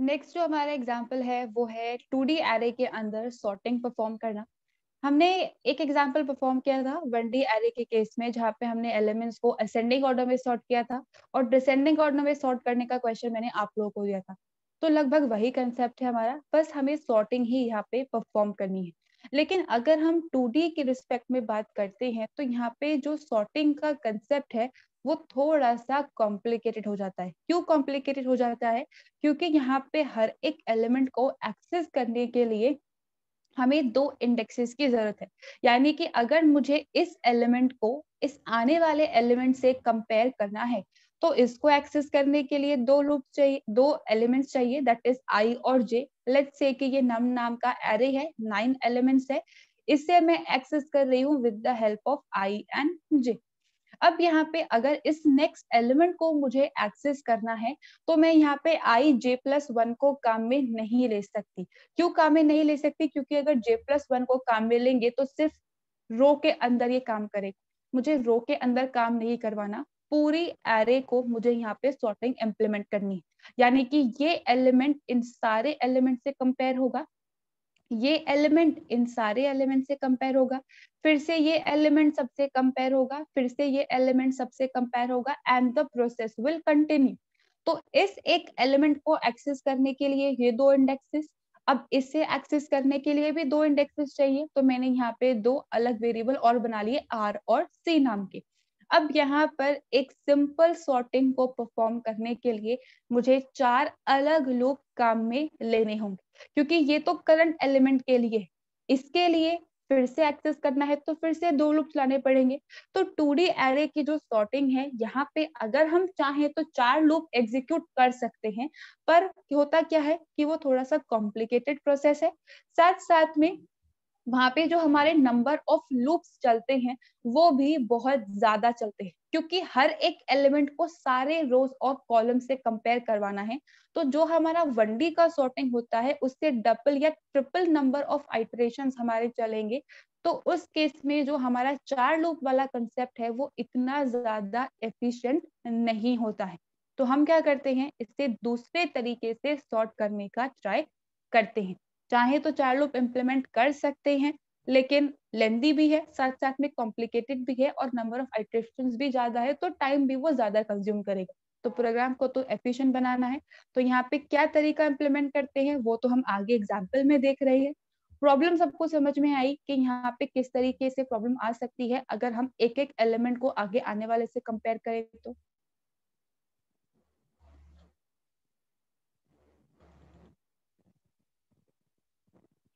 Next जो हमारा example है वो है 2D एरे के अंदर सॉर्टिंग परफॉर्म करना। हमने एक एग्जाम्पल परफॉर्म किया था 1D एरे के केस में, जहाँ पे हमने एलिमेंट्स को असेंडिंग ऑर्डर में सॉर्ट किया था और डिसेंडिंग ऑर्डर में सॉर्ट करने का क्वेश्चन मैंने आप लोगों को दिया था। तो लगभग वही कंसेप्ट है हमारा, बस हमें सॉर्टिंग ही यहाँ पे परफॉर्म करनी है। लेकिन अगर हम 2D के रिस्पेक्ट में बात करते हैं तो यहाँ पे जो सॉर्टिंग का कंसेप्ट है वो थोड़ा सा कॉम्प्लिकेटेड हो जाता है। क्यों कॉम्प्लिकेटेड हो जाता है? क्योंकि यहाँ पे हर एक एलिमेंट को एक्सेस करने के लिए हमें दो इंडेक्सेस की जरूरत है। यानी कि अगर मुझे इस एलिमेंट को इस आने वाले एलिमेंट से कंपेयर करना है तो इसको एक्सेस करने के लिए दो लूप चाहिए, दो एलिमेंट्स चाहिए, दैट इज आई और जे। लेट्स से कि ये नम नाम का एरे है, 9 एलिमेंट्स है, इससे मैं एक्सेस कर रही हूँ with the help of I and J. अब यहाँ पे अगर इस नेक्स्ट एलिमेंट को मुझे एक्सेस करना है तो मैं यहाँ पे आई जे प्लस वन को काम में नहीं ले सकती। क्यों काम में नहीं ले सकती? क्योंकि अगर जे प्लस वन को काम में लेंगे तो सिर्फ रो के अंदर ये काम करेगा, मुझे रो के अंदर काम नहीं करवाना, पूरी एरे को मुझे यहाँ पे सॉर्टिंग इम्प्लीमेंट करनी है। यानी कि ये एलिमेंट इन सारे एलिमेंट से कंपेयर होगा, ये एलिमेंट इन सारे एलिमेंट से कंपेयर होगा, फिर से ये एलिमेंट सबसे कंपेयर होगा, फिर से ये एलिमेंट सबसे कंपेयर होगा, and the process will continue. तो इस एक एलिमेंट को एक्सेस करने के लिए ये दो इंडेक्सेस, अब इसे एक्सेस करने के लिए भी दो इंडेक्सेस चाहिए, तो मैंने यहाँ पे दो अलग वेरिएबल और बना लिए आर और सी नाम के। अब यहाँ पर एक सिंपल सॉर्टिंग को परफॉर्म करने के लिए मुझे 4 अलग लूप काम में लेने होंगे, क्योंकि ये तो करंट एलिमेंट के लिए, इसके लिए फिर से एक्सेस करना है तो फिर से दो लूप्स लाने पड़ेंगे। तो 2D एरे की जो सॉर्टिंग है यहाँ पे अगर हम चाहें तो 4 लूप एग्जीक्यूट कर सकते हैं, पर होता क्या है कि वो थोड़ा सा कॉम्प्लिकेटेड प्रोसेस है। साथ साथ में वहां पे जो हमारे नंबर ऑफ लूप्स चलते हैं वो भी बहुत ज्यादा चलते हैं, क्योंकि हर एक एलिमेंट को सारे रोज और कॉलम से कंपेयर करवाना है। तो जो हमारा 1D का सॉर्टिंग होता है उससे डबल या ट्रिपल नंबर ऑफ आइटरेशंस हमारे चलेंगे। तो उस केस में जो हमारा 4 लूप वाला कंसेप्ट है वो इतना ज्यादा एफिशिएंट नहीं होता है। तो हम क्या करते हैं, इससे दूसरे तरीके से सॉर्ट करने का ट्राई करते हैं। चाहे तो 4 लूप इम्प्लीमेंट कर सकते हैं, लेकिन लेंदी भी है, साथ साथ में कॉम्प्लिकेटेड भी है और नंबर ऑफ आइटरेशंस भी ज्यादा है, तो टाइम भी वो ज्यादा कंज्यूम करेगा। तो प्रोग्राम को तो एफिशिएंट बनाना है, तो यहाँ पे क्या तरीका इम्प्लीमेंट करते हैं वो तो हम आगे एग्जाम्पल में देख रहे हैं। प्रॉब्लम सबको समझ में आई कि यहाँ पे किस तरीके से प्रॉब्लम आ सकती है अगर हम एक एक एलिमेंट को आगे आने वाले से कंपेयर करें तो।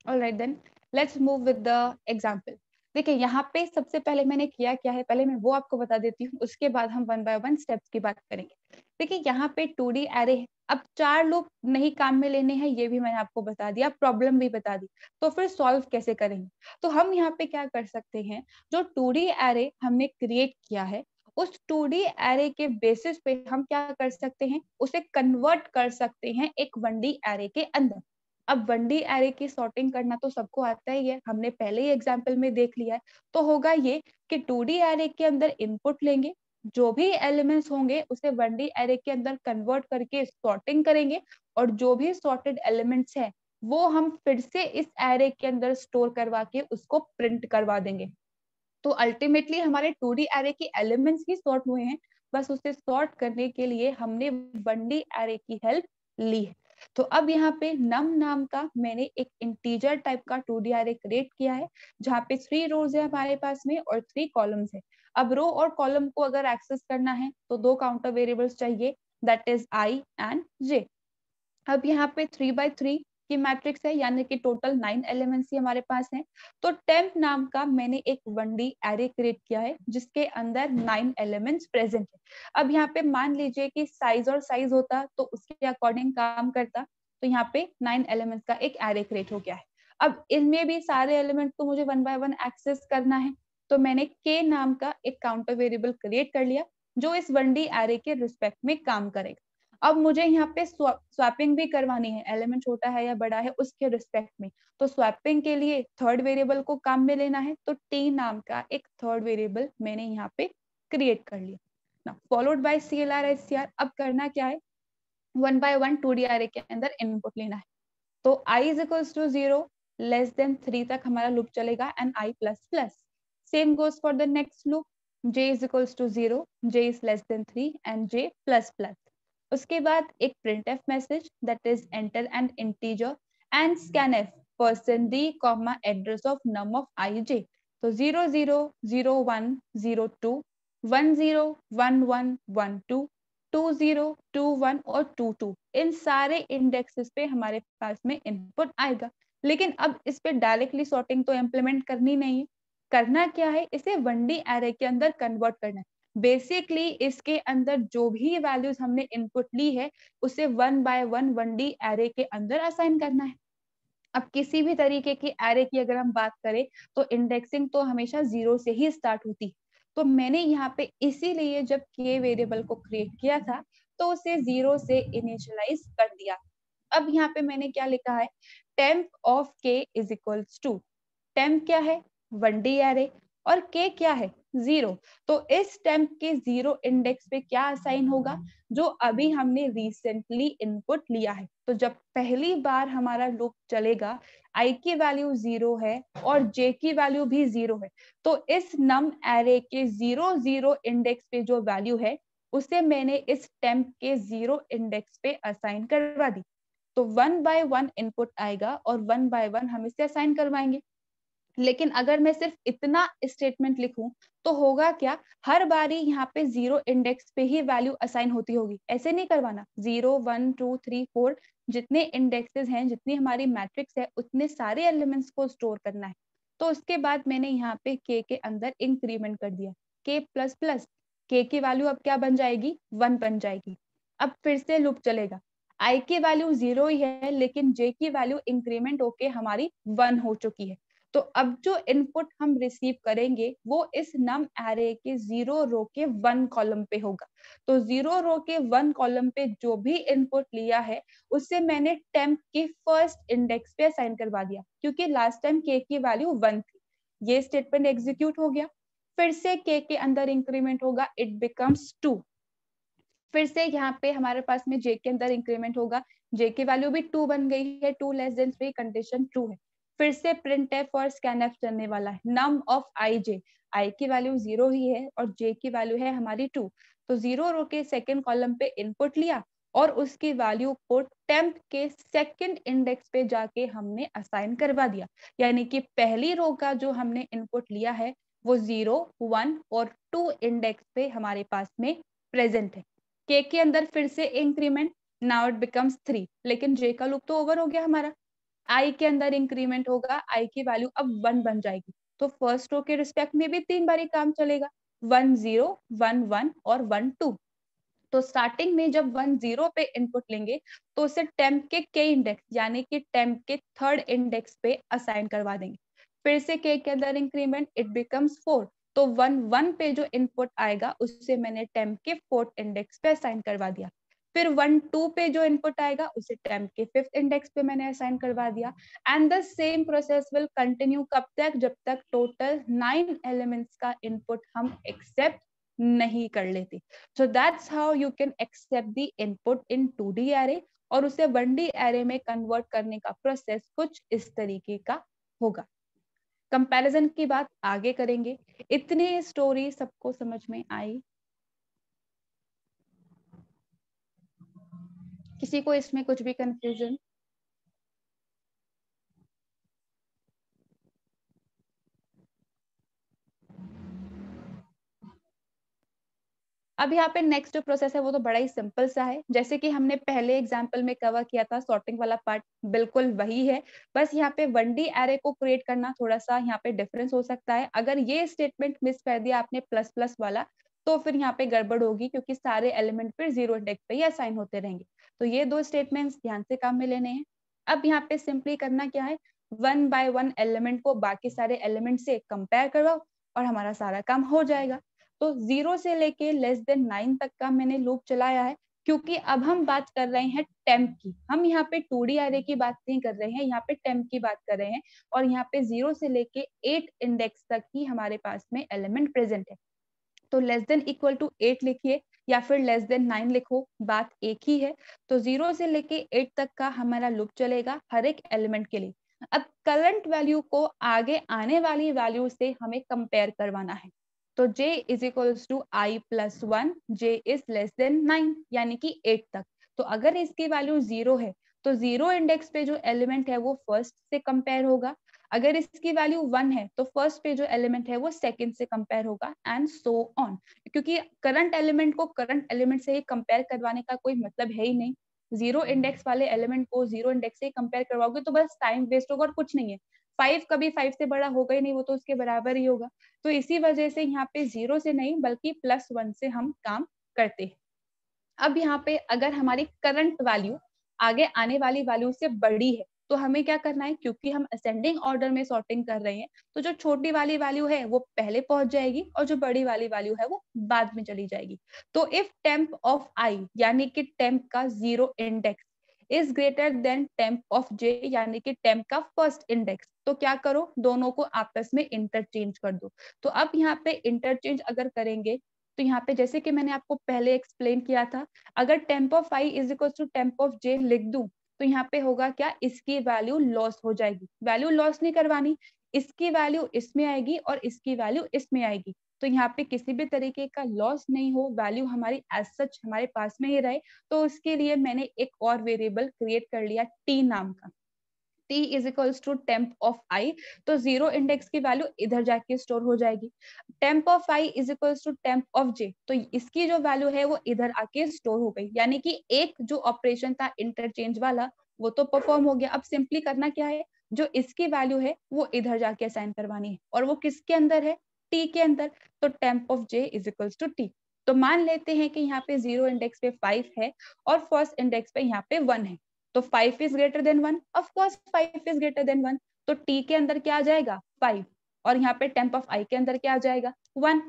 Alright then, let's move with the example. देखिए यहाँ पे सबसे पहले मैंने किया क्या है, पहले मैं वो आपको बता देती हूँ, उसके बाद हम वन बाय वन स्टेप्स की बात करेंगे। देखिए यहाँ पे 2D एरे है, अब 4 लूप नहीं काम में लेने हैं ये भी मैंने आपको बता दिया, प्रॉब्लम भी बता दी, तो फिर सॉल्व कैसे करेंगे? तो हम यहाँ पे क्या कर सकते हैं, जो 2D एरे हमने क्रिएट किया है उस 2D एरे के बेसिस पे हम क्या कर सकते हैं, उसे कन्वर्ट कर सकते हैं एक 1D एरे के अंदर। अब 1D एरे की सॉर्टिंग करना तो सबको आता ही है, हमने पहले ही एग्जाम्पल में देख लिया है। तो होगा ये कि 2D एरे के अंदर इनपुट लेंगे, जो भी एलिमेंट्स होंगे उसे 1D एरे के अंदर कन्वर्ट करके सॉर्टिंग करेंगे, और जो भी सॉर्टेड एलिमेंट्स है वो हम फिर से इस एरे के अंदर स्टोर करवा के उसको प्रिंट करवा देंगे। तो अल्टीमेटली हमारे 2D एरे के एलिमेंट्स ही सॉर्ट हुए हैं, बस उसे सॉर्ट करने के लिए हमने 1D एरे की हेल्प ली है। तो अब यहाँ पे नम नाम का मैंने एक इंटीजर टाइप का 2D एरे क्रिएट किया है, जहाँ पे 3 रोज है हमारे पास में और 3 कॉलम्स है। अब रो और कॉलम को अगर एक्सेस करना है तो दो काउंटर वेरिएबल्स चाहिए, that is I and J. अब यहाँ पे 3 by 3 की मैट्रिक्स है, यानी कि टोटल 9 एलिमेंट्स ही हमारे पास हैं। तो टेम्प नाम का मैंने एक 1D एरे क्रिएट किया है जिसके अंदर 9 एलिमेंट्स प्रेजेंट है। अब यहाँ पे मान लीजिए कि साइज और साइज होता तो उसके अकॉर्डिंग काम करता, तो यहाँ पे 9 एलिमेंट्स का एक एरे क्रिएट हो गया है। अब इनमें भी सारे एलिमेंट को मुझे वन बाय वन एक्सेस करना है, तो मैंने के नाम का एक काउंटर वेरिएबल क्रिएट कर लिया जो इस 1D एरे के रिस्पेक्ट में काम करेगा। अब मुझे यहाँ पे स्वैपिंग भी करवानी है, एलिमेंट छोटा है या बड़ा है उसके रिस्पेक्ट में। तो स्वैपिंग के लिए थर्ड वेरिएबल को काम में लेना है, तो टी नाम का एक थर्ड वेरिएबल मैंने यहाँ पे क्रिएट कर लिया, फॉलोड बाय CLR SCR। अब करना क्या है, 1 by 1 2D array के अंदर इनपुट लेना है। तो I is equals to 0 less than 3 तक हमारा लूप चलेगा and I plus plus. Same goes for the next loop. J is equals to 0, J is less than 3 and J plus plus. उसके बाद एक printf message that is enter an integer and scanf %d comma address of num of ij. तो 0 0 0 1 0 2 1 0 1 1 1 2 2 0 2 1 और 2 2 इन सारे indexes पे हमारे पास में input आएगा। लेकिन अब इस पे डायरेक्टली सॉर्टिंग तो इम्प्लीमेंट करनी नहीं है। करना क्या है, इसे 1D एरे के अंदर कन्वर्ट करना है। बेसिकली इसके अंदर जो भी वैल्यूज हमने इनपुट ली है उसे 1 बाय 1 1D एरे के अंदर असाइन करना है। अब किसी भी तरीके की एरे की अगर हम बात करें तो इंडेक्सिंग तो हमेशा 0 से ही स्टार्ट होती। तो मैंने यहाँ पे इसीलिए जब k वेरिएबल को क्रिएट किया था तो उसे 0 से इनिशियलाइज कर दिया। अब यहाँ पे मैंने क्या लिखा है, temp of k is equals to, temp क्या है 1D एरे और k क्या है 0। तो इस टेम्प के 0 इंडेक्स पे क्या असाइन होगा, जो अभी हमने रिसेंटली इनपुट लिया है। तो जब पहली बार हमारा लूप चलेगा, i की वैल्यू 0 है और j की वैल्यू भी 0 है, तो इस नम एरे के 0 0 इंडेक्स पे जो वैल्यू है उसे मैंने इस टेम्प के 0 इंडेक्स पे असाइन करवा दी। तो 1 बाय 1 इनपुट आएगा और 1 बाय 1 हम इसे असाइन करवाएंगे। लेकिन अगर मैं सिर्फ इतना स्टेटमेंट लिखूं तो होगा क्या, हर बारी यहाँ पे 0 इंडेक्स पे ही वैल्यू असाइन होती होगी। ऐसे नहीं करवाना, 0 1 2 3 4 जितने इंडेक्सेस हैं, जितनी हमारी मैट्रिक्स है, उतने सारे एलिमेंट्स को स्टोर करना है। तो उसके बाद मैंने यहाँ पे k के अंदर इंक्रीमेंट कर दिया, k प्लस प्लस, k की वैल्यू अब क्या बन जाएगी 1 बन जाएगी। अब फिर से लूप चलेगा, i की वैल्यू 0 ही है लेकिन j की वैल्यू इंक्रीमेंट होके हमारी 1 हो चुकी है। तो अब जो इनपुट हम रिसीव करेंगे वो इस नम एरे के 0 रो के 1 कॉलम पे होगा। तो 0 रो के 1 कॉलम पे जो भी इनपुट लिया है उससे मैंने टेम्प के फर्स्ट इंडेक्स पे असाइन करवा दिया, क्योंकि लास्ट टाइम k की वैल्यू 1 थी। ये स्टेटमेंट एग्जीक्यूट हो गया। फिर से k के अंदर इंक्रीमेंट होगा, इट बिकम्स 2। फिर से यहाँ पे हमारे पास में j के अंदर इंक्रीमेंट होगा, j की वैल्यू भी 2 बन गई है, 2 लेस देन 3 कंडीशन ट्रू है। फिर से printf और scanf चलने वाला है, num of ij, i की वैल्यू 0 ही है और j की वैल्यू है हमारी 2। तो 0 रो के सेकंड कॉलम पे इनपुट लिया और उसकी वैल्यू को टेम्प के सेकंड इंडेक्स पे जाके हमने असाइन करवा दिया। यानी कि पहली रो का जो हमने इनपुट लिया है वो 0 1 और 2 इंडेक्स पे हमारे पास में प्रेजेंट है। k के अंदर फिर से इंक्रीमेंट, नाउ इट बिकम्स 3, लेकिन j का लूप तो ओवर हो गया हमारा। i के अंदर इंक्रीमेंट होगा, i की वैल्यू अब 1 बन जाएगी। तो फर्स्ट रो के रिस्पेक्ट में भी 3 बारी काम चलेगा, 1 0 1 1 और 1 2। तो स्टार्टिंग में जब 1 0 पे इनपुट लेंगे तो उसे टेम्प के k इंडेक्स यानी कि टेम्प के थर्ड इंडेक्स पे असाइन करवा देंगे। फिर से k के अंदर इंक्रीमेंट, इट बिकम्स 4। तो 1 1 पे जो इनपुट आएगा उससे मैंने टेम्प के फोर्थ इंडेक्स पे असाइन करवा दिया। फिर 1 2 पे जो इनपुट आएगा उसे टेम्प के फिफ्थ इंडेक्स पे मैंने असाइन करवा दिया। And the same process will continue कब तक, जब तक टोटल 9 एलिमेंट्स का इनपुट हम एक्सेप्ट नहीं कर लेते। So that's how you can accept the input in 2D array और उसे 1D array में कन्वर्ट करने का प्रोसेस कुछ इस तरीके का होगा। कंपैरिजन की बात आगे करेंगे। इतनी स्टोरी सबको समझ में आई? किसी को इसमें कुछ भी कंफ्यूजन? अब यहाँ पे नेक्स्ट जो प्रोसेस है वो तो बड़ा ही सिंपल सा है। जैसे कि हमने पहले एग्जांपल में कवर किया था, सॉर्टिंग वाला पार्ट बिल्कुल वही है। बस यहाँ पे 1D एरे को क्रिएट करना थोड़ा सा यहाँ पे डिफरेंस हो सकता है। अगर ये स्टेटमेंट मिस कर दिया आपने प्लस प्लस वाला तो फिर यहाँ पे गड़बड़ होगी, क्योंकि सारे एलिमेंट फिर 0 इंडेक्स पे ही असाइन होते रहेंगे। तो ये 2 स्टेटमेंट्स ध्यान से काम में लेने हैं। अब यहाँ पे सिंपली करना क्या है, 1 बाय 1 एलिमेंट को बाकी सारे एलिमेंट से कंपेयर करवाओ और हमारा सारा काम हो जाएगा। तो 0 से लेके लेस देन 9 तक का मैंने लूप चलाया है, क्योंकि अब हम बात कर रहे हैं टेम्प की। हम यहाँ पे 2D एरे की बात नहीं कर रहे हैं, यहाँ पे टेम्प की बात कर रहे हैं। और यहाँ पे 0 से लेके 8 इंडेक्स तक ही हमारे पास में एलिमेंट प्रेजेंट है। तो लेस देन इक्वल टू 8 लिखिए, या फिर लेस देन 9 लिखो, बात एक ही है। तो 0 से लेके 8 तक का हमारा लूप चलेगा हर एक एलिमेंट के लिए। अब करंट वैल्यू को आगे आने वाली वैल्यू से हमें कंपेयर करवाना है। तो j is equals to i plus 1, j is less than 9 यानी कि 8 तक। तो अगर इसकी वैल्यू 0 है तो 0 इंडेक्स पे जो एलिमेंट है वो फर्स्ट से कंपेयर होगा। अगर इसकी वैल्यू 1 है तो फर्स्ट पे जो एलिमेंट है वो सेकंड से कंपेयर होगा एंड सो ऑन। क्योंकि करंट एलिमेंट को करंट एलिमेंट से ही कंपेयर करवाने का कोई मतलब है ही नहीं। 0 इंडेक्स वाले एलिमेंट को 0 इंडेक्स से कंपेयर करवाओगे तो बस टाइम वेस्ट होगा और कुछ नहीं है। 5 कभी 5 से बड़ा होगा ही नहीं, वो तो उसके बराबर ही होगा। तो इसी वजह से यहाँ पे 0 से नहीं बल्कि +1 से हम काम करते हैं। अब यहाँ पे अगर हमारी करंट वैल्यू आगे आने वाली वैल्यू से बड़ी है तो हमें क्या करना है, क्योंकि हम असेंडिंग ऑर्डर में सॉर्टिंग कर रहे हैं तो जो छोटी वाली वैल्यू है वो पहले पहुंच जाएगी और जो बड़ी वाली वैल्यू है वो बाद में चली जाएगी। तो इफ टेम्प ऑफ आई यानी कि टेम्प का 0 index is greater than temp of J यानी कि टेम्प का फर्स्ट इंडेक्स, तो क्या करो, दोनों को आपस में इंटरचेंज कर दो। तो अब यहाँ पे इंटरचेंज अगर करेंगे तो यहाँ पे जैसे कि मैंने आपको पहले एक्सप्लेन किया था, अगर temp of I is equal to temp of J लिख दूं तो यहाँ पे होगा क्या, इसकी वैल्यू लॉस हो जाएगी। वैल्यू लॉस नहीं करवानी, इसकी वैल्यू इसमें आएगी और इसकी वैल्यू इसमें आएगी। तो यहाँ पे किसी भी तरीके का लॉस नहीं हो, वैल्यू हमारी एज सच हमारे पास में ही रहे। तो उसके लिए मैंने एक और वेरिएबल क्रिएट कर लिया टी नाम का। t is equals to temp of I, तो 0 इंडेक्स की वैल्यू इधर जाके स्टोर हो जाएगी। Temp of I is equals to temp of J, तो इसकी जो वैल्यू है वो इधर आके स्टोर हो गई, यानी कि एक जो ऑपरेशन था इंटरचेंज वाला वो तो परफॉर्म हो गया। अब सिंपली करना क्या है, जो इसकी वैल्यू है वो इधर जाके असाइन करवानी है, और वो किसके अंदर है, t के अंदर। तो temp of j is equals to t। तो मान लेते हैं कि यहाँ पे 0 इंडेक्स पे 5 है और फर्स्ट इंडेक्स पे यहाँ पे 1 है। तो 5 is greater then 1, of course 5 is greater then 1। तो t के अंदर क्या आ जाएगा, 5, और यहाँ पे टेम्प ऑफ i के अंदर क्या आ जाएगा, 1।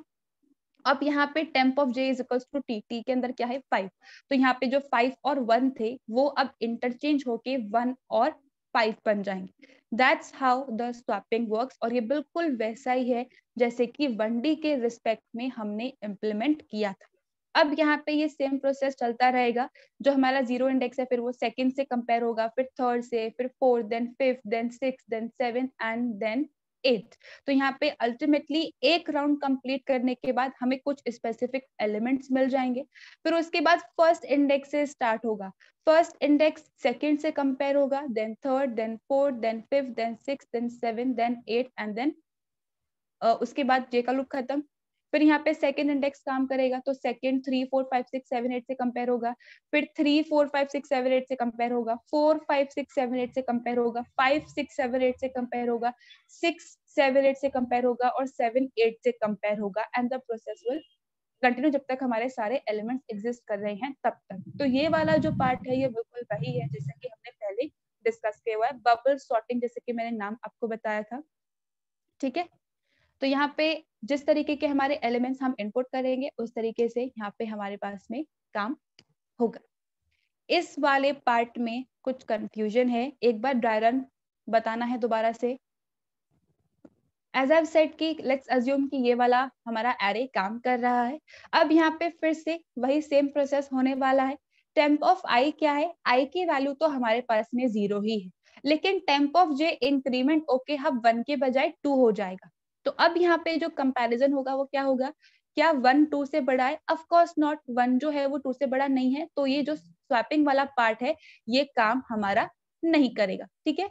अब यहाँ पे temp of j is equal to t, t के अंदर क्या है, 5। तो यहाँ पे जो 5 और 1 थे वो अब इंटरचेंज होके 1 और 5 बन जाएंगे। That's how the swapping works, और ये बिल्कुल वैसा ही है जैसे कि 1D के रिस्पेक्ट में हमने इम्प्लीमेंट किया था। अब यहाँ पे ये सेम प्रोसेस चलता रहेगा। जो हमारा 0 इंडेक्स है फिर वो सेकंड से कंपेयर होगा, फिर थर्ड से, फिर fourth, then fifth, then six, then seventh and then 8। तो यहाँ पे अल्टीमेटली एक राउंड कंप्लीट करने के बाद हमें कुछ स्पेसिफिक एलिमेंट्स मिल जाएंगे। फिर उसके बाद फर्स्ट इंडेक्स से स्टार्ट होगा, फर्स्ट इंडेक्स सेकंड से कंपेयर होगा, then third, then fourth, then fifth, then six, then seven, then 8 and then उसके बाद जे का लूप खत्म। फिर यहाँ पे सेकंड इंडेक्स काम करेगा तो सेकंड 3 4 5 6 7 8 से कंपेयर होगा, फिर 3 4 5 6 7 8 से कंपेयर होगा, 4 5 6 7 8 से कंपेयर होगा, 5 6 7 8 से कंपेयर होगा, 6 7 8 से कंपेयर होगा और 7 8 से कंपेयर होगा, and the process will continue जब तक हमारे सारे एलिमेंट्स एग्जिस्ट कर रहे हैं तब तक। तो ये वाला जो पार्ट है ये बिल्कुल वही है जैसे कि हमने पहले डिस्कस किया हुआ है, बबल सॉर्टिंग, जैसे कि मैंने नाम आपको बताया था। ठीक है, तो यहाँ पे जिस तरीके के हमारे एलिमेंट्स हम इनपुट करेंगे उस तरीके से यहाँ पे हमारे पास में काम होगा। इस वाले पार्ट में कुछ कंफ्यूजन है, एक बार ड्राई रन बताना है दोबारा से। एज आई सेड कि लेट्स अज्यूम कि ये वाला हमारा एरे काम कर रहा है। अब यहाँ पे फिर से वही सेम प्रोसेस होने वाला है। टेम्प ऑफ आई क्या है, आई की वैल्यू तो हमारे पास में 0 ही है, लेकिन temp of J increment okay अब 1 के बजाय 2 हो जाएगा। तो अब यहाँ पे जो कंपैरिजन होगा वो क्या होगा, क्या 1 2 से बड़ा है, ऑफ कोर्स नॉट, 1 जो है वो 2 से बड़ा नहीं है, तो ये जो स्वैपिंग वाला पार्ट है ये काम हमारा नहीं करेगा। ठीक है,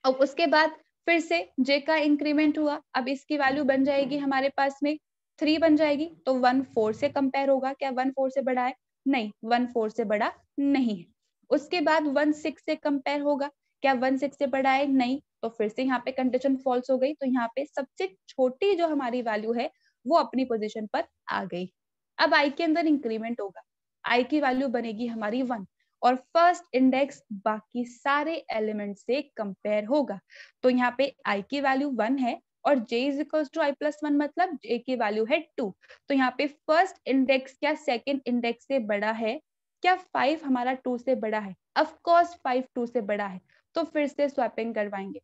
अब उसके बाद फिर से j का इंक्रीमेंट हुआ, अब इसकी वैल्यू बन जाएगी हमारे पास में 3 बन जाएगी, तो 1 4 से कंपेयर होगा, क्या 1 4 से बड़ा है, नहीं 1 4 से बड़ा नहीं है। उसके बाद 1 6 से कंपेयर होगा, क्या 1 6 से बड़ा है, नहीं, तो फिर से यहाँ पे कंडीशन फॉल्स हो गई। तो यहाँ पे सबसे छोटी जो हमारी वैल्यू है वो अपनी पोजिशन पर आ गई। अब i के अंदर इंक्रीमेंट होगा, i की वैल्यू बनेगी हमारी 1 और फर्स्ट इंडेक्स बाकी सारे एलिमेंट से कंपेयर होगा। तो यहाँ पे i की वैल्यू 1 है और j is equal to i plus 1, मतलब j की वैल्यू है 2। तो यहाँ पे फर्स्ट इंडेक्स क्या सेकंड इंडेक्स से बड़ा है, क्या 5 हमारा 2 से बड़ा है, ऑफ कोर्स 5 2 से बड़ा है। तो फिर से स्वैपिंग करवाएंगे।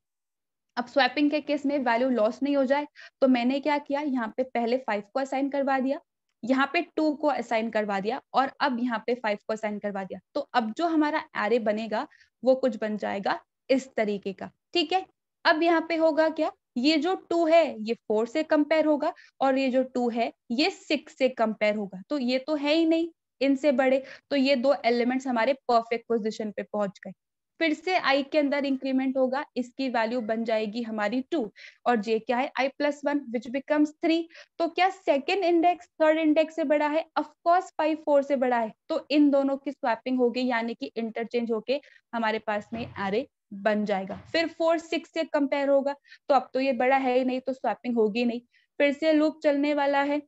अब स्वैपिंग के केस में वैल्यू लॉस नहीं हो जाए तो मैंने क्या किया, यहाँ पे पहले 5 को असाइन करवा दिया, यहाँ पे 2 को असाइन करवा दिया और अब यहाँ पे 5 को असाइन करवा दिया, तो अब जो हमारा एरे बनेगा वो कुछ बन जाएगा इस तरीके का, ठीक है। अब यहाँ पे होगा क्या, ये जो 2 है ये 4 से कंपेयर होगा और ये जो 2 है ये 6 से कंपेयर होगा, तो ये तो है ही नहीं इनसे बड़े, तो ये दो एलिमेंट्स हमारे परफेक्ट पोजीशन पे पहुंच गए। फिर से i के अंदर इंक्रीमेंट होगा, इसकी वैल्यू बन जाएगी हमारी 2 और j क्या है i+1 विच बिकम्स 3। तो क्या सेकेंड इंडेक्स थर्ड इंडेक्स से बड़ा है? ऑफ कोर्स 5 4 से बड़ा है, तो इन दोनों की स्वैपिंग होगी यानी कि इंटरचेंज होके हमारे पास में एरे बन जाएगा। फिर 4 6 से कंपेयर होगा, तो अब तो ये बड़ा है ही नहीं, तो स्वैपिंग होगी नहीं। फिर से लूप चलने वाला है,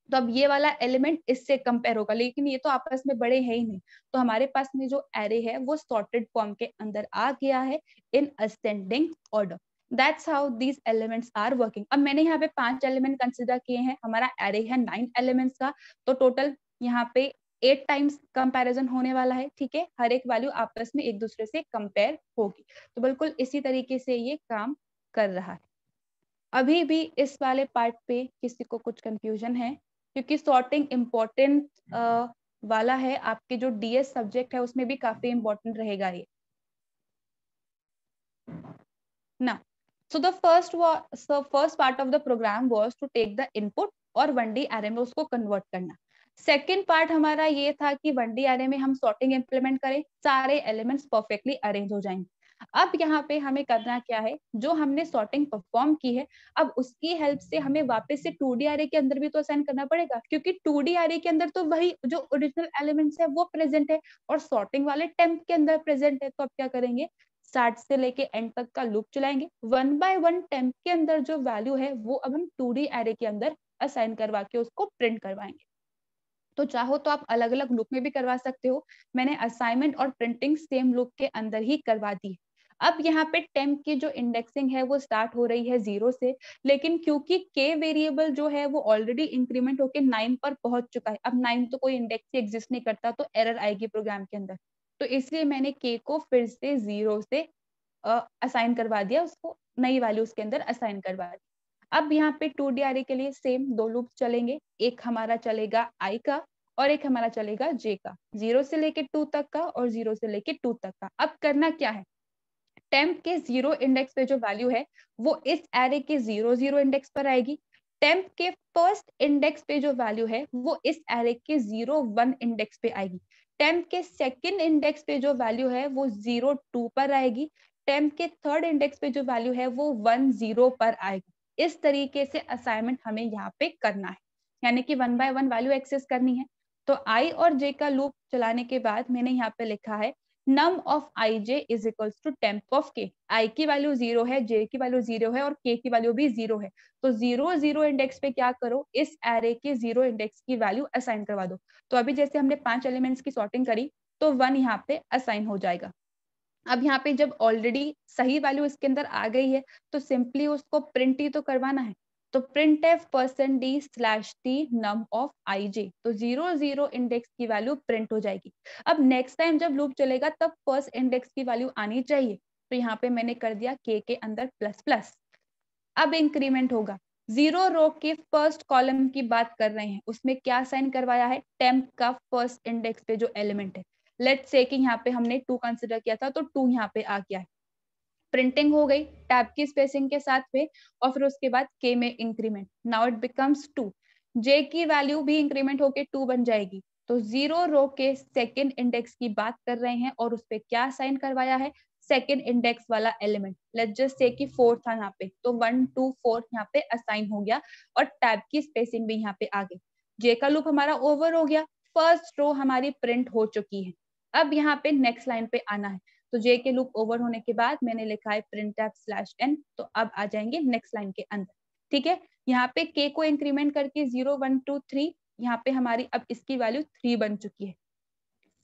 तो अब ये वाला एलिमेंट इससे कंपेयर होगा, लेकिन ये तो आपस में बड़े है ही नहीं, तो हमारे पास में जो एरे है वो सॉर्टेड फॉर्म के अंदर आ गया है in ascending order. That's how these elements are working. अब मैंने यहाँ पे 5 एलिमेंट कंसिडर किए हैं, हमारा एरे है 9 एलिमेंट्स का, तो टोटल यहाँ पे 8 टाइम्स कंपैरिजन होने वाला है, ठीक है। हर एक वैल्यू आपस में एक दूसरे से कंपेयर होगी, तो बिल्कुल इसी तरीके से ये काम कर रहा है। अभी भी इस वाले पार्ट पे किसी को कुछ कंफ्यूजन है? क्योंकि सॉर्टिंग इम्पोर्टेंट वाला है, आपके जो डीएस सब्जेक्ट है उसमें भी काफी इम्पोर्टेंट रहेगा ये ना। So the first part of the program was to take the input और 1D एरे में उसको कन्वर्ट करना। सेकेंड पार्ट हमारा ये था कि 1D एरे में हम सॉर्टिंग इंप्लीमेंट करें, सारे एलिमेंट्स परफेक्टली अरेंज हो जाएंगे। अब यहाँ पे हमें करना क्या है, जो हमने सॉर्टिंग परफॉर्म की है अब उसकी हेल्प से हमें वापस से 2D एरे के अंदर भी तो असाइन करना पड़ेगा, क्योंकि 2D एरे के अंदर तो वही जो ओरिजिनल एलिमेंट्स है वो प्रेजेंट है और सॉर्टिंग वाले टेम्प के अंदर प्रेजेंट है। तो अब क्या करेंगे, स्टार्ट से लेके एंड तक का लूप चलाएंगे, 1 बाय 1 टेम्प के अंदर जो वैल्यू है वो अब हम 2D एरे के अंदर असाइन करवा के उसको प्रिंट करवाएंगे। तो चाहो तो आप अलग अलग लूप में भी करवा सकते हो, मैंने असाइनमेंट और प्रिंटिंग सेम लूप के अंदर ही करवा दी। अब यहाँ पे टेम्प की जो इंडेक्सिंग है वो स्टार्ट हो रही है 0 से, लेकिन क्योंकि k वेरिएबल जो है वो ऑलरेडी इंक्रीमेंट होके 9 पर पहुंच चुका है, अब 9 तो कोई इंडेक्स ही एग्जिस्ट नहीं करता, तो एरर आएगी प्रोग्राम के अंदर, तो इसलिए मैंने k को फिर से 0 से असाइन करवा दिया, उसको नई वैल्यू उसके अंदर असाइन करवा दी। अब यहाँ पे 2D एरे के लिए सेम दो लूप चलेंगे, एक हमारा चलेगा i का और एक हमारा चलेगा j का, 0 से लेके 2 तक का और 0 से लेके 2 तक का। अब करना क्या है, टेम्प के 0 इंडेक्स पे जो वैल्यू है वो इस एरे के 0 0 इंडेक्स पर आएगी, टेम्प के फर्स्ट इंडेक्स पे जो वैल्यू है वो इस एरे के 0 1 इंडेक्स पे आएगी, टेम्प के सेकंड इंडेक्स पे जो वैल्यू है वो 0 2 पर आएगी, टेम्प के थर्ड इंडेक्स पे जो वैल्यू है वो 1 0 पर आएगी। इस तरीके से असाइनमेंट हमें यहाँ पे करना है, यानी कि 1 बाय 1 वैल्यू एक्सेस करनी है। तो i और j का लूप चलाने के बाद मैंने यहाँ पे लिखा है num of ij is equals to temp of k। i की वैल्यू 0 है, j की वैल्यू 0 है और k की वैल्यू भी 0 है, तो 0 0 इंडेक्स पे क्या करो, इस एरे के 0 इंडेक्स की वैल्यू असाइन करवा दो। तो अभी जैसे हमने 5 एलिमेंट्स की सॉर्टिंग करी तो 1 यहाँ पे असाइन हो जाएगा। अब यहाँ पे जब ऑलरेडी सही वैल्यू इसके अंदर आ गई है तो सिंपली उसको प्रिंट ही तो करवाना है, तो printf%d/t num of ij, तो 0 0 इंडेक्स की वैल्यू प्रिंट हो जाएगी। अब नेक्स्ट टाइम जब लूप चलेगा तब फर्स्ट इंडेक्स की वैल्यू आनी चाहिए, तो यहाँ पे मैंने कर दिया k के अंदर प्लस प्लस। अब इंक्रीमेंट होगा, 0 रो के फर्स्ट कॉलम की बात कर रहे हैं, उसमें क्या साइन करवाया है, टेम्प का फर्स्ट इंडेक्स पे जो एलिमेंट है, लेट्स से कि यहाँ पे हमने 2 कंसिडर किया था तो 2 यहाँ पे आ गया है, प्रिंटिंग हो गई टैब की स्पेसिंग के साथ में और फिर उसके बाद k में increment, now it becomes 2, j की वैल्यू भी इंक्रीमेंट होके 2 बन जाएगी। तो 0 रो के सेकंड इंडेक्स की बात कर रहे हैं और उस पे क्या साइन करवाया है, सेकंड इंडेक्स वाला एलिमेंट, लेट्स जस्ट से कि 4 था यहाँ पे, तो 1 2 4 यहाँ पे असाइन हो गया और टैब की स्पेसिंग भी यहाँ पे आ गई, j का लूप हमारा ओवर हो गया, फर्स्ट रो हमारी प्रिंट हो चुकी है। अब यहाँ पे नेक्स्ट लाइन पे आना है, तो j के लूप ओवर होने के बाद मैंने लिखा है printf/n, तो अब आ जाएंगे नेक्स्ट लाइन के अंदर, ठीक है। यहाँ पे k को इंक्रीमेंट करके 0 1 2 3, यहाँ पे हमारी अब इसकी वैल्यू 3 बन चुकी है।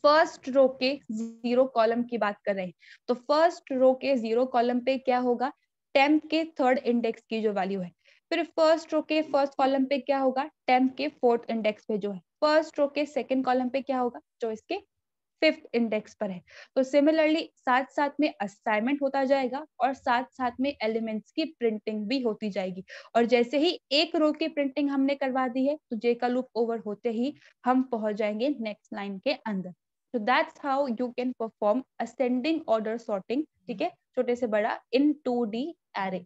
फर्स्ट रो के 0 कॉलम की बात कर रहे हैं, तो फर्स्ट रो के 0 कॉलम पे क्या होगा, टेम्प के थर्ड इंडेक्स की जो वैल्यू है, फिर फर्स्ट रो के फर्स्ट कॉलम पे क्या होगा, टेम्प के फोर्थ इंडेक्स पे जो है, फर्स्ट रो के सेकंड कॉलम पे क्या होगा, जो इसके 5th इंडेक्स पर है। तो सिमिलरली साथ साथ में असाइनमेंट होता जाएगा और साथ साथ में एलिमेंट्स की प्रिंटिंग भी होती जाएगी। और जैसे ही एक रो की प्रिंटिंग हमने करवा दी है तो जे का लूप ओवर होते ही हम पहुंच जाएंगे नेक्स्ट लाइन के अंदर। तो that's how you can perform ascending order sorting, ठीक है, छोटे से बड़ा इन 2D एरे।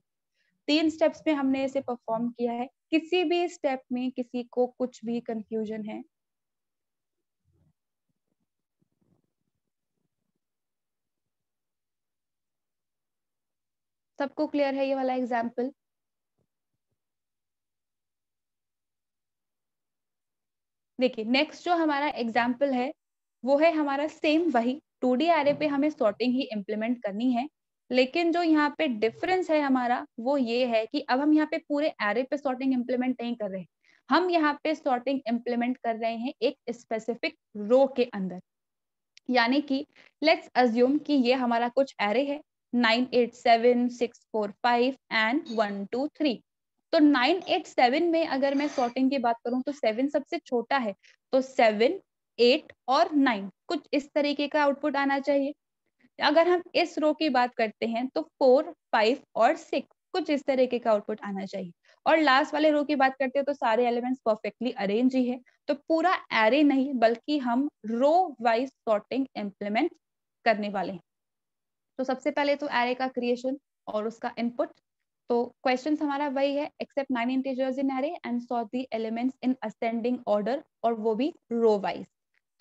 3 स्टेप्स में हमने इसे परफॉर्म किया है। किसी भी स्टेप में किसी को कुछ भी कंफ्यूजन है? सबको क्लियर है ये वाला एग्जाम्पल? देखिए नेक्स्ट जो हमारा एग्जाम्पल है वो है हमारा सेम वही 2D एरे पे हमें सॉर्टिंग ही इम्प्लीमेंट करनी है, लेकिन जो यहाँ पे डिफरेंस है हमारा वो ये है कि अब हम यहाँ पे पूरे एरे पे सॉर्टिंग इम्प्लीमेंट नहीं कर रहे, हम यहाँ पे सॉर्टिंग इम्प्लीमेंट कर रहे हैं एक स्पेसिफिक रो के अंदर। यानी कि लेट्स अज्यूम कि ये हमारा कुछ एरे है 9 8 7 6 4 5 एंड 1 2 3। तो 9 8 7 में अगर मैं सॉर्टिंग की बात करूं तो 7 सबसे छोटा है, तो 7 8 और 9 कुछ इस तरीके का आउटपुट आना चाहिए। अगर हम इस रो की बात करते हैं तो 4 5 और 6 कुछ इस तरीके का आउटपुट आना चाहिए। और लास्ट वाले रो की बात करते हैं तो सारे एलिमेंट्स परफेक्टली अरेंज ही है, तो पूरा एरे नहीं बल्कि हम रो वाइज सॉर्टिंग इम्प्लीमेंट करने वाले हैं। तो सबसे पहले तो एरे का क्रिएशन और उसका इनपुट। तो क्वेश्चन हमारा वही है, accept 9 integers in array and sort the elements in ascending order, और वो भी रो वाइज।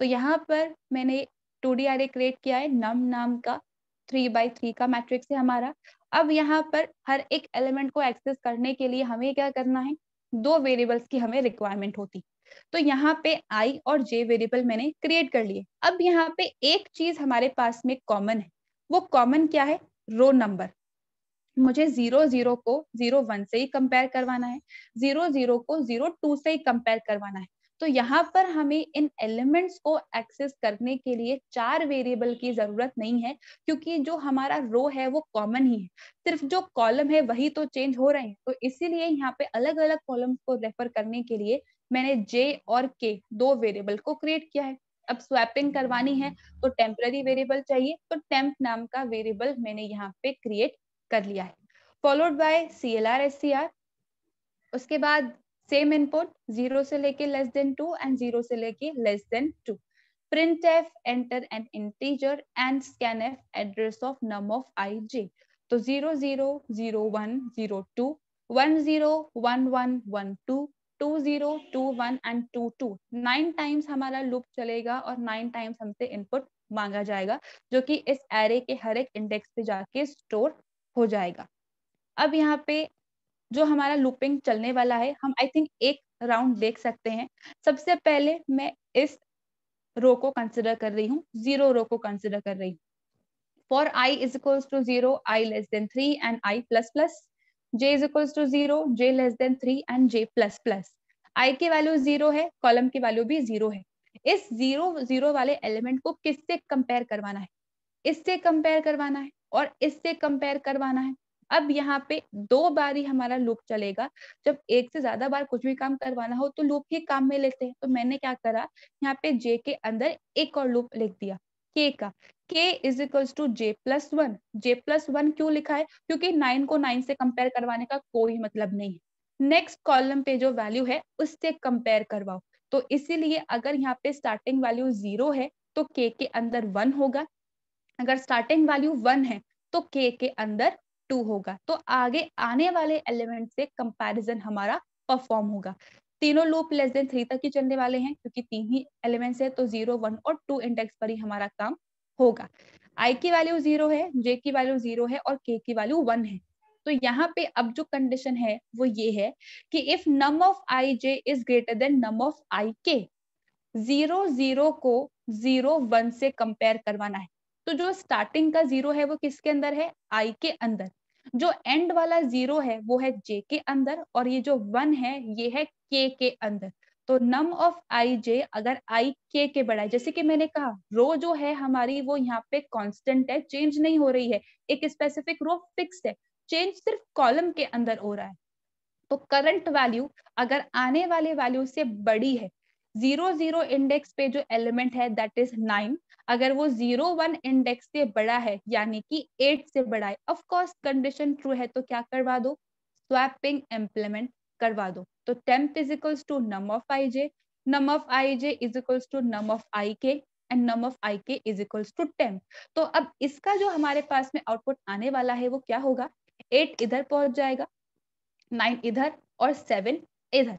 तो यहाँ पर मैंने 2D एरे क्रिएट किया है, नम नाम का 3x3 का मैट्रिक्स है हमारा। अब यहाँ पर हर एक एलिमेंट को एक्सेस करने के लिए हमें क्या करना है, 2 वेरिएबल्स की हमें रिक्वायरमेंट होती। तो यहाँ पे i और j वेरिएबल मैंने क्रिएट कर लिए। अब यहाँ पे एक चीज हमारे पास में कॉमन है, वो कॉमन क्या है, रो नंबर। मुझे 0 0 को 0 1 से ही कंपेयर करवाना है, 0 0 को 0 2 से ही कंपेयर करवाना है। तो यहाँ पर हमें इन एलिमेंट्स को एक्सेस करने के लिए 4 वेरिएबल की जरूरत नहीं है, क्योंकि जो हमारा रो है वो कॉमन ही है, सिर्फ जो कॉलम है वही तो चेंज हो रहे हैं। तो इसीलिए यहाँ पे अलग अलग कॉलम्स को रेफर करने के लिए मैंने j और k 2 वेरिएबल को क्रिएट किया है। अब स्वैपिंग करवानी है तो टेम्पररी वेरिएबल चाहिए, तो टेम्प नाम का वेरिएबल मैंने यहाँ पे क्रिएट कर लिया है, फॉलोड बाय CLR SCR। उसके बाद सेम इनपुट 0 से लेके लेस देन 2 एंड 0 से लेके less than 2। printf enter an integer and scanf address of num of ij। तो 0 0 0 1 0 2 1 0 1 1 1 2 2 0 2 1 एंड 2 2 9 टाइम्स हमारा लूप चलेगा और 9 टाइम्स हमसे इनपुट मांगा जाएगा, जो कि इस एरे के हर एक इंडेक्स पे जाके स्टोर हो जाएगा। अब यहाँ पे जो हमारा लूपिंग चलने वाला है, हम आई थिंक एक राउंड देख सकते हैं। सबसे पहले मैं इस रो को कंसिडर कर रही हूँ, 0 रो को कंसिडर कर रही हूँ। For i is equals to 0, i less than 3 and i plus plus, j is equals to 0, j less than 3 and j plus plus. i की वैल्यू 0 है, कॉलम की वैल्यू भी 0 है। इस 0 0 वाले एलिमेंट को किससे कंपेयर करवाना है, इससे कंपेयर करवाना है और इससे कंपेयर करवाना है। अब यहाँ पे 2 बार ही हमारा लूप चलेगा। जब एक से ज्यादा बार कुछ भी काम करवाना हो तो लूप ही काम में लेते हैं। तो मैंने क्या करा, यहाँ पे j के अंदर एक और लूप लिख दिया k का। k is equals to j plus 1। j plus 1 क्यों लिखा है, क्योंकि 9 को 9 से कंपेयर करवाने का कोई मतलब नहीं है। नेक्स्ट कॉलम पे जो वैल्यू है उससे कंपेयर करवाओ। तो इसीलिए अगर यहाँ पे स्टार्टिंग वैल्यू 0 है तो k के अंदर 1 होगा, अगर स्टार्टिंग वैल्यू 1 है तो k के अंदर 2 होगा। तो आगे आने वाले एलिमेंट से कंपैरिजन हमारा परफॉर्म होगा। तीनों लूप लेस देन 3 तक ही चलने वाले हैं, क्योंकि 3 ही एलिमेंट्स है, तो 0 1 और 2 इंडेक्स पर ही हमारा काम होगा। i की वैल्यू 0 है, j की वैल्यू 0 है और k की वैल्यू 1 है। तो यहाँ पे अब जो कंडीशन है वो ये है कि if num of ij is greater than num of ik, 0 0 को 0 1 से कंपेयर करवाना है। तो जो स्टार्टिंग का 0 है वो किसके अंदर है, i के अंदर। जो एंड वाला 0 है वो है j के अंदर, और ये जो 1 है ये है k के अंदर। तो नम ऑफ आई जे अगर i k के बड़ा है, जैसे कि मैंने कहा रो जो है हमारी वो यहाँ पे कांस्टेंट है, चेंज नहीं हो रही है, एक स्पेसिफिक रो फिक्स है, चेंज सिर्फ कॉलम के अंदर हो रहा है। तो करंट वैल्यू अगर आने वाले वैल्यू से बड़ी है, 0 0 इंडेक्स पे जो एलिमेंट है दैट इज 9, अगर वो 0 1 इंडेक्स से बड़ा है यानी कि 8 से बड़ा है, ऑफ कोर्स कंडीशन ट्रू है तो क्या करवा दो, स्वैपिंग इम्प्लीमेंट करवा दो। तो temp is equals to num of ij is equals to num of ik and num of ik is equals to temp। तो अब इसका जो हमारे पास में आउटपुट आने वाला है वो क्या होगा, 8 इधर पहुंच जाएगा, 9 इधर और 7 इधर।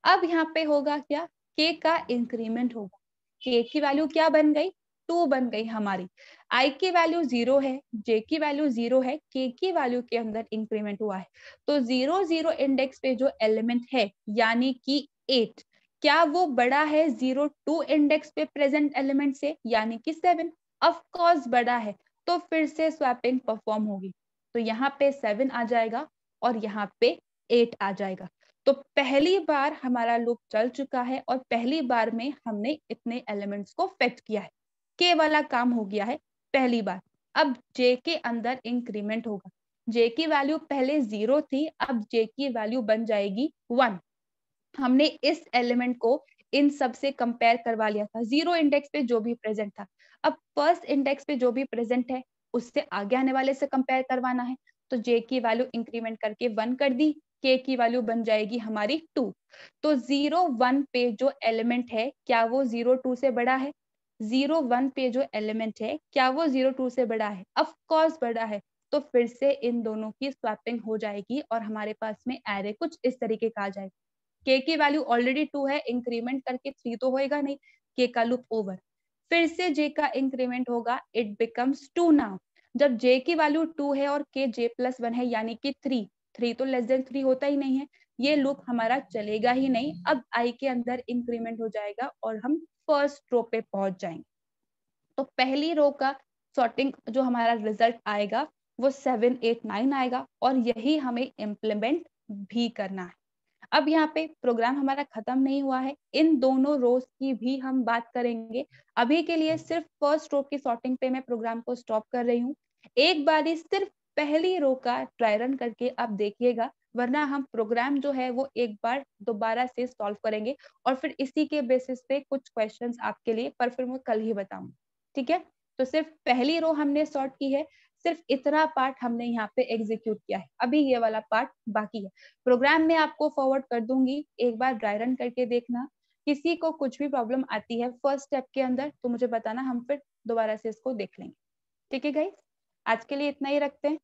अब यहाँ पे होगा क्या, k का इंक्रीमेंट होगा, k की वैल्यू क्या बन गई, 2 बन गई हमारी। i की वैल्यू 0 है, j की वैल्यू 0 है, k की वैल्यू के अंदर इंक्रीमेंट हुआ है। तो 0 0 इंडेक्स पे जो एलिमेंट है यानी कि 8, क्या वो बड़ा है 0 2 इंडेक्स पे प्रेजेंट एलिमेंट से यानी कि 7? ऑफ कोर्स बड़ा है, तो फिर से स्वैपिंग परफॉर्म होगी। तो यहाँ पे 7 आ जाएगा और यहाँ पे 8 आ जाएगा। तो पहली बार हमारा लूप चल चुका है और पहली बार में हमने इतने एलिमेंट्स को फेच किया है, के वाला काम हो गया है पहली बार। अब जे के अंदर इंक्रीमेंट होगा, जे की वैल्यू पहले 0 थी, अब जे की वैल्यू बन जाएगी 1। हमने इस एलिमेंट को इन सब से कंपेयर करवा लिया था, 0 इंडेक्स पे जो भी प्रेजेंट था। अब फर्स्ट इंडेक्स पे जो भी प्रेजेंट है उससे आगे आने वाले से कंपेयर करवाना है। तो जे की वैल्यू इंक्रीमेंट करके 1 कर दी, के की वैल्यू बन जाएगी हमारी 2। तो 0 1 पे जो एलिमेंट है क्या वो 0 2 से बड़ा है, 0 1 पे जो एलिमेंट है क्या वो 0 2 से बड़ा है, ऑफ कोर्स बड़ा है। तो फिर से इन दोनों की स्वैपिंग हो जाएगी और हमारे पास में एरे कुछ इस तरीके का आ जाएगा। के की वैल्यू ऑलरेडी 2 है, इंक्रीमेंट करके 3 तो होएगा नहीं, के का लूप ओवर। फिर से जे का इंक्रीमेंट होगा, इट बिकम्स 2 नाउ। जब जे की वैल्यू 2 है और के जे प्लस 1 है यानी कि 3, 3 तो लेस देन 3 होता ही नहीं है, ये लूप हमारा चलेगा ही नहीं। अब आई के अंदर इंक्रीमेंट हो जाएगा और हम फर्स्ट रो पे पहुंच जाएंगे। तो पहली रो का सॉर्टिंग जो हमारा रिजल्ट आएगा वो 7 8 9 आएगा और यही हमें इम्प्लीमेंट भी करना है। अब यहाँ पे प्रोग्राम हमारा खत्म नहीं हुआ है, इन दोनों रोज की भी हम बात करेंगे। अभी के लिए सिर्फ फर्स्ट रो की सॉर्टिंग पे मैं प्रोग्राम को स्टॉप कर रही हूँ। एक बारी सिर्फ पहली रो का ट्राई रन करके आप देखिएगा, वरना हम प्रोग्राम जो है वो एक बार दोबारा से सॉल्व करेंगे और फिर इसी के बेसिस पे कुछ क्वेश्चंस आपके लिए, पर फिर मैं कल ही बताऊंगी, ठीक है। तो सिर्फ पहली रो हमने सॉर्ट की है, सिर्फ इतना पार्ट हमने यहाँ पे एग्जीक्यूट किया है, अभी ये वाला पार्ट बाकी है। प्रोग्राम में आपको फॉरवर्ड कर दूंगी, एक बार ड्राई रन करके देखना। किसी को कुछ भी प्रॉब्लम आती है फर्स्ट स्टेप के अंदर तो मुझे बताना, हम फिर दोबारा से इसको देख लेंगे, ठीक है गाइस। आज के लिए इतना ही रखते हैं।